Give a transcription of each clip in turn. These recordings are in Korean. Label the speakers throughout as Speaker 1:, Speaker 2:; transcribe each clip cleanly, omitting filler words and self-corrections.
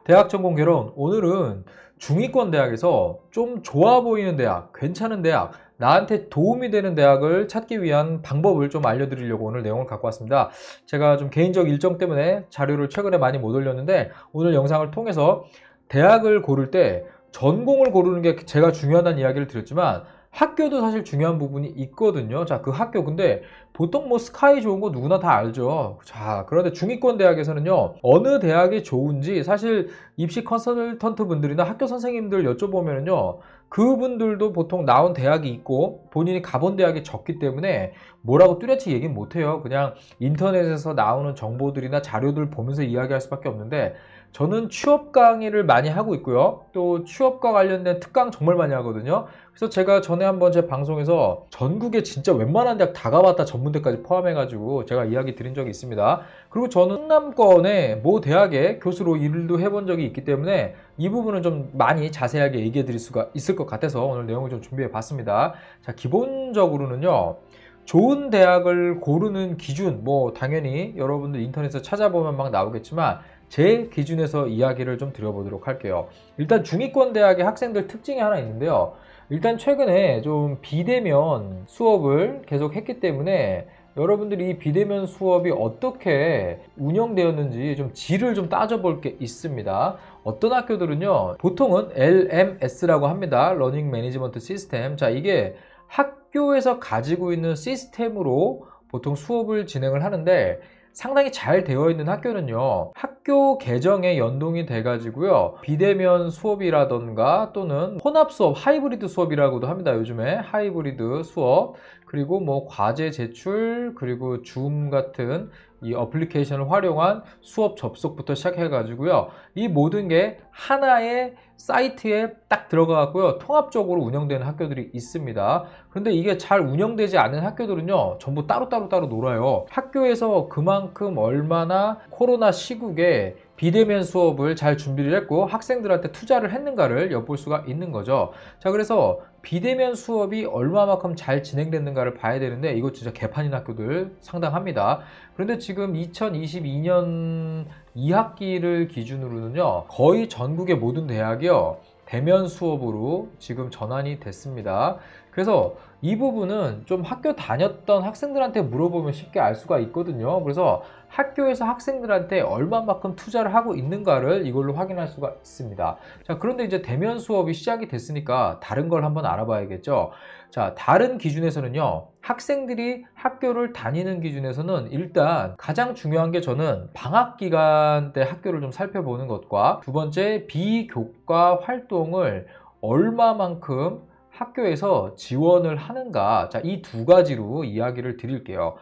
Speaker 1: 대학 전공 개론. 오늘은 중위권 대학에서 좀 좋아 보이는 대학, 괜찮은 대학, 나한테 도움이 되는 대학을 찾기 위한 방법을 좀 알려드리려고 오늘 내용을 갖고 왔습니다. 제가 좀 개인적 일정 때문에 자료를 최근에 많이 못 올렸는데 오늘 영상을 통해서 대학을 고를 때 전공을 고르는 게 제가 중요하다는 이야기를 드렸지만 학교도 사실 중요한 부분이 있거든요. 자, 그 학교 근데 보통 뭐 스카이 좋은 거 누구나 다 알죠. 자, 그런데 중위권 대학에서는요, 어느 대학이 좋은지 사실 입시 컨설턴트 분들이나 학교 선생님들 여쭤보면요, 그분들도 보통 나온 대학이 있고 본인이 가본 대학이 적기 때문에 뭐라고 뚜렷이 얘기는 못해요. 그냥 인터넷에서 나오는 정보들이나 자료들 보면서 이야기할 수밖에 없는데 저는 취업 강의를 많이 하고 있고요. 또 취업과 관련된 특강 정말 많이 하거든요. 그래서 제가 전에 한번 제 방송에서 전국에 진짜 웬만한 대학 다 가봤다 전문대까지 포함해가지고 제가 이야기 드린 적이 있습니다. 그리고 저는 충남권의 모 대학의 교수로 일도 해본 적이 있기 때문에 이 부분은 좀 많이 자세하게 얘기해 드릴 수가 있을 것 같아서 오늘 내용을 좀 준비해 봤습니다. 자, 기본적으로는요. 좋은 대학을 고르는 기준, 뭐 당연히 여러분들 인터넷에서 찾아보면 막 나오겠지만 제 기준에서 이야기를 좀 드려보도록 할게요. 일단 중위권 대학의 학생들 특징이 하나 있는데요. 일단 최근에 좀 비대면 수업을 계속 했기 때문에 여러분들이 이 비대면 수업이 어떻게 운영되었는지 좀 질을 좀 따져볼 게 있습니다. 어떤 학교들은요, 보통은 LMS라고 합니다. 러닝 매니지먼트 시스템. 자, 이게 학교에서 가지고 있는 시스템으로 보통 수업을 진행을 하는데 상당히 잘 되어 있는 학교는요, 학교 계정에 연동이 돼 가지고요, 비대면 수업이라던가 또는 혼합 수업, 하이브리드 수업이라고도 합니다. 요즘에 하이브리드 수업, 그리고 뭐 과제 제출, 그리고 줌 같은 이 어플리케이션을 활용한 수업 접속부터 시작해 가지고요, 이 모든 게 하나의 사이트에 딱 들어가고요, 통합적으로 운영되는 학교들이 있습니다. 그런데 이게 잘 운영되지 않은 학교들은요, 전부 따로 놀아요. 학교에서 그만큼 얼마나 코로나 시국에 비대면 수업을 잘 준비를 했고 학생들한테 투자를 했는가를 엿볼 수가 있는 거죠. 자, 그래서 비대면 수업이 얼마만큼 잘 진행됐는가를 봐야 되는데 이거 진짜 개판인 학교들 상당합니다. 그런데 지금 2022년 2학기를 기준으로는요, 거의 전국의 모든 대학이요, 대면 수업으로 지금 전환이 됐습니다. 그래서 이 부분은 좀 학교 다녔던 학생들한테 물어보면 쉽게 알 수가 있거든요. 그래서 학교에서 학생들한테 얼마만큼 투자를 하고 있는가를 이걸로 확인할 수가 있습니다. 자, 그런데 이제 대면 수업이 시작이 됐으니까 다른 걸 한번 알아봐야겠죠. 자, 다른 기준에서는요, 학생들이 학교를 다니는 기준에서는 일단 가장 중요한 게 저는 방학 기간 때 학교를 좀 살펴보는 것과 두 번째 비교과 활동을 얼마만큼 학교에서 지원을 하는가, 자, 이 두 가지로 이야기를 드릴게요.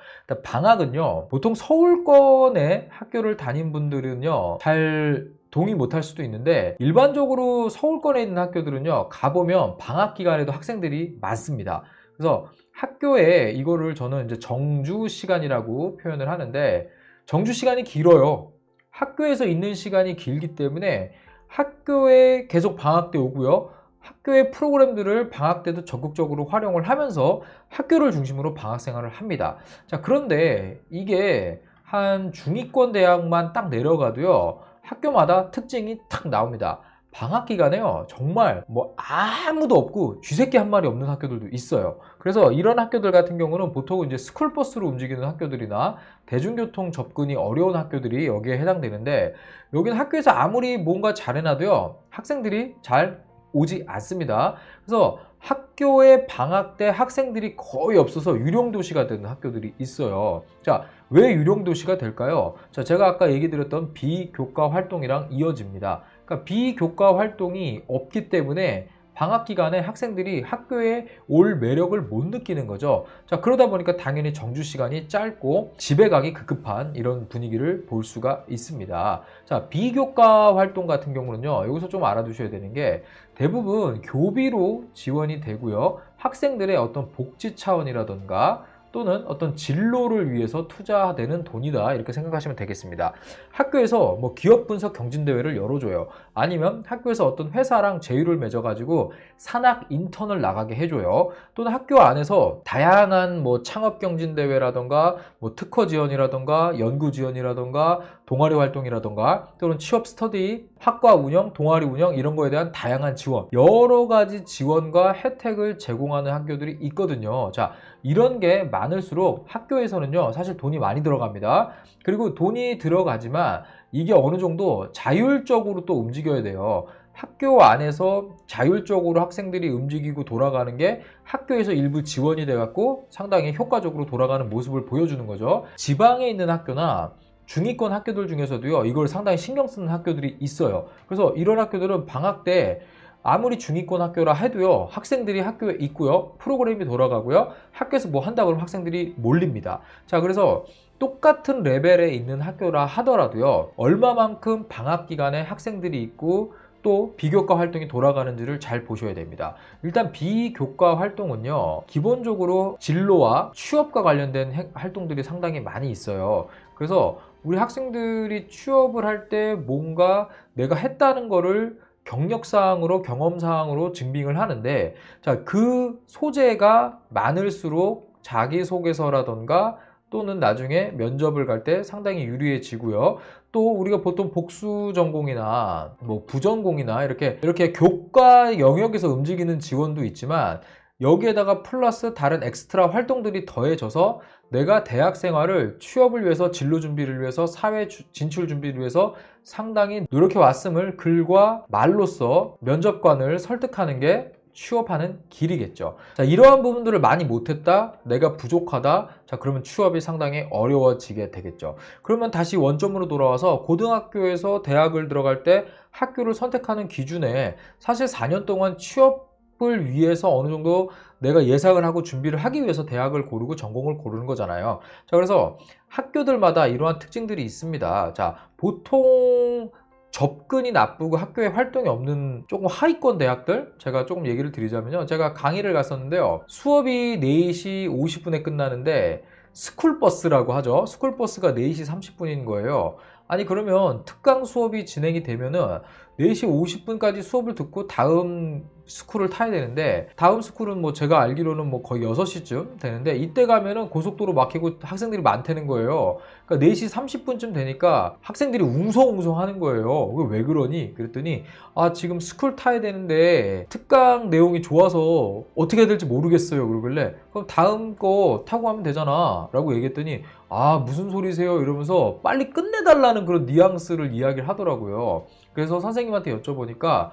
Speaker 1: 방학은요, 보통 서울권의 학교를 다닌 분들은요, 잘 동의 못할 수도 있는데 일반적으로 서울권에 있는 학교들은요, 가보면 방학 기간에도 학생들이 많습니다. 그래서 학교에 이거를 저는 이제 정주 시간이라고 표현을 하는데 정주 시간이 길어요. 학교에서 있는 시간이 길기 때문에 학교에 계속 방학 때 오고요, 학교의 프로그램들을 방학 때도 적극적으로 활용을 하면서 학교를 중심으로 방학 생활을 합니다. 자, 그런데 이게 한 중위권 대학만 딱 내려가도요, 학교마다 특징이 탁 나옵니다. 방학 기간에요, 정말 뭐 아무도 없고 쥐새끼 한 마리 없는 학교들도 있어요. 그래서 이런 학교들 같은 경우는 보통 이제 스쿨버스로 움직이는 학교들이나 대중교통 접근이 어려운 학교들이 여기에 해당되는데, 여기는 학교에서 아무리 뭔가 잘해놔도요, 학생들이 잘 오지 않습니다. 그래서 학교에 방학 때 학생들이 거의 없어서 유령도시가 되는 학교들이 있어요. 자, 왜 유령도시가 될까요? 자, 제가 아까 얘기 드렸던 비교과 활동이랑 이어집니다. 그러니까 비교과 활동이 없기 때문에 방학 기간에 학생들이 학교에 올 매력을 못 느끼는 거죠. 자, 그러다 보니까 당연히 정주 시간이 짧고 집에 가기 급급한 이런 분위기를 볼 수가 있습니다. 자, 비교과 활동 같은 경우는요, 여기서 좀 알아두셔야 되는 게 대부분 교비로 지원이 되고요, 학생들의 어떤 복지 차원이라던가 또는 어떤 진로를 위해서 투자되는 돈이다, 이렇게 생각하시면 되겠습니다. 학교에서 뭐 기업 분석 경진대회를 열어줘요. 아니면 학교에서 어떤 회사랑 제휴를 맺어가지고 산학 인턴을 나가게 해줘요. 또는 학교 안에서 다양한 뭐 창업 경진대회라던가 뭐 특허 지원이라던가 연구 지원이라던가 동아리 활동이라던가 또는 취업 스터디, 학과 운영, 동아리 운영, 이런 거에 대한 다양한 지원, 여러 가지 지원과 혜택을 제공하는 학교들이 있거든요. 자, 이런 게 많을수록 학교에서는요, 사실 돈이 많이 들어갑니다. 그리고 돈이 들어가지만 이게 어느 정도 자율적으로 또 움직여야 돼요. 학교 안에서 자율적으로 학생들이 움직이고 돌아가는 게 학교에서 일부 지원이 돼갖고 상당히 효과적으로 돌아가는 모습을 보여주는 거죠. 지방에 있는 학교나 중위권 학교들 중에서도요, 이걸 상당히 신경 쓰는 학교들이 있어요. 그래서 이런 학교들은 방학 때 아무리 중위권 학교라 해도요, 학생들이 학교에 있고요, 프로그램이 돌아가고요, 학교에서 뭐 한다 그러면 학생들이 몰립니다. 자, 그래서 똑같은 레벨에 있는 학교라 하더라도요, 얼마만큼 방학 기간에 학생들이 있고 또 비교과 활동이 돌아가는지를 잘 보셔야 됩니다. 일단 비교과 활동은요, 기본적으로 진로와 취업과 관련된 활동들이 상당히 많이 있어요. 그래서 우리 학생들이 취업을 할 때 뭔가 내가 했다는 거를 경력사항으로, 경험사항으로 증빙을 하는데, 자, 그 소재가 많을수록 자기소개서라던가 또는 나중에 면접을 갈 때 상당히 유리해지고요. 또 우리가 보통 복수 전공이나 뭐 부전공이나 이렇게 교과 영역에서 움직이는 지원도 있지만, 여기에다가 플러스 다른 엑스트라 활동들이 더해져서 내가 대학 생활을 취업을 위해서, 진로 준비를 위해서, 사회 진출 준비를 위해서 상당히 노력해 왔음을 글과 말로써 면접관을 설득하는 게 취업하는 길이겠죠. 자, 이러한 부분들을 많이 못했다, 내가 부족하다, 자, 그러면 취업이 상당히 어려워지게 되겠죠. 그러면 다시 원점으로 돌아와서 고등학교에서 대학을 들어갈 때 학교를 선택하는 기준에 사실 4년 동안 취업을 위해서 어느 정도 내가 예상을 하고 준비를 하기 위해서 대학을 고르고 전공을 고르는 거잖아요. 자, 그래서 학교들마다 이러한 특징들이 있습니다. 자, 보통 접근이 나쁘고 학교에 활동이 없는 조금 하위권 대학들, 제가 조금 얘기를 드리자면요, 제가 강의를 갔었는데요, 수업이 4시 50분에 끝나는데 스쿨버스라고 하죠. 스쿨버스가 4시 30분인 거예요. 아니, 그러면 특강 수업이 진행이 되면은 4시 50분까지 수업을 듣고 다음 스쿨을 타야 되는데, 다음 스쿨은 뭐 제가 알기로는 뭐 거의 6시쯤 되는데, 이때 가면은 고속도로 막히고 학생들이 많다는 거예요. 그러니까 4시 30분쯤 되니까 학생들이 웅성웅성 하는 거예요. 왜 그러니? 그랬더니, 아, 지금 스쿨 타야 되는데 특강 내용이 좋아서 어떻게 해야 될지 모르겠어요. 그러길래, 그럼 다음 거 타고 가면 되잖아 라고 얘기했더니, 아, 무슨 소리세요? 이러면서 빨리 끝내달라는 그런 뉘앙스를 이야기를 하더라고요. 그래서 선생님한테 여쭤보니까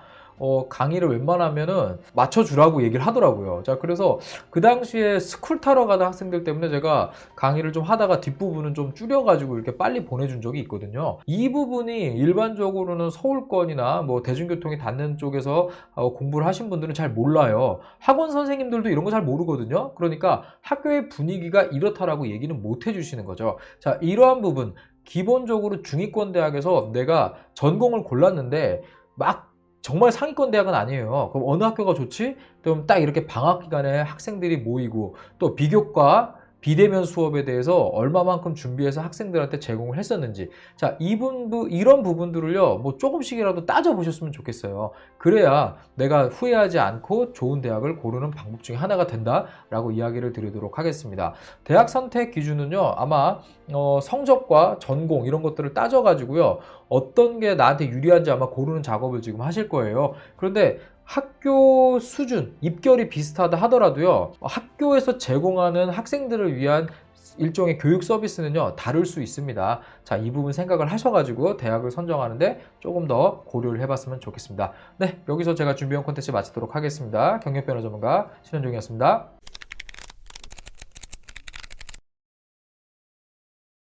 Speaker 1: 강의를 웬만하면은 맞춰주라고 얘기를 하더라고요. 자, 그래서 그 당시에 스쿨 타러 가는 학생들 때문에 제가 강의를 좀 하다가 뒷부분은 좀 줄여가지고 이렇게 빨리 보내준 적이 있거든요. 이 부분이 일반적으로는 서울권이나 뭐 대중교통이 닿는 쪽에서 공부를 하신 분들은 잘 몰라요. 학원 선생님들도 이런 거 잘 모르거든요. 그러니까 학교의 분위기가 이렇다라고 얘기는 못 해주시는 거죠. 자, 이러한 부분, 기본적으로 중위권 대학에서 내가 전공을 골랐는데 막 정말 상위권 대학은 아니에요. 그럼 어느 학교가 좋지? 그럼 딱 이렇게 방학 기간에 학생들이 모이고, 또 비교과 비대면 수업에 대해서 얼마만큼 준비해서 학생들한테 제공을 했었는지, 자, 이런 부분들을요, 뭐 조금씩이라도 따져보셨으면 좋겠어요. 그래야 내가 후회하지 않고 좋은 대학을 고르는 방법 중에 하나가 된다라고 이야기를 드리도록 하겠습니다. 대학 선택 기준은요, 아마 성적과 전공 이런 것들을 따져가지고요, 어떤 게 나한테 유리한지 아마 고르는 작업을 지금 하실 거예요. 그런데 학교 수준, 입결이 비슷하다 하더라도요, 학교에서 제공하는 학생들을 위한 일종의 교육 서비스는요, 다를 수 있습니다. 자, 이 부분 생각을 하셔가지고 대학을 선정하는데 조금 더 고려를 해봤으면 좋겠습니다. 네, 여기서 제가 준비한 콘텐츠 마치도록 하겠습니다. 경력변호 전문가 신현종이었습니다.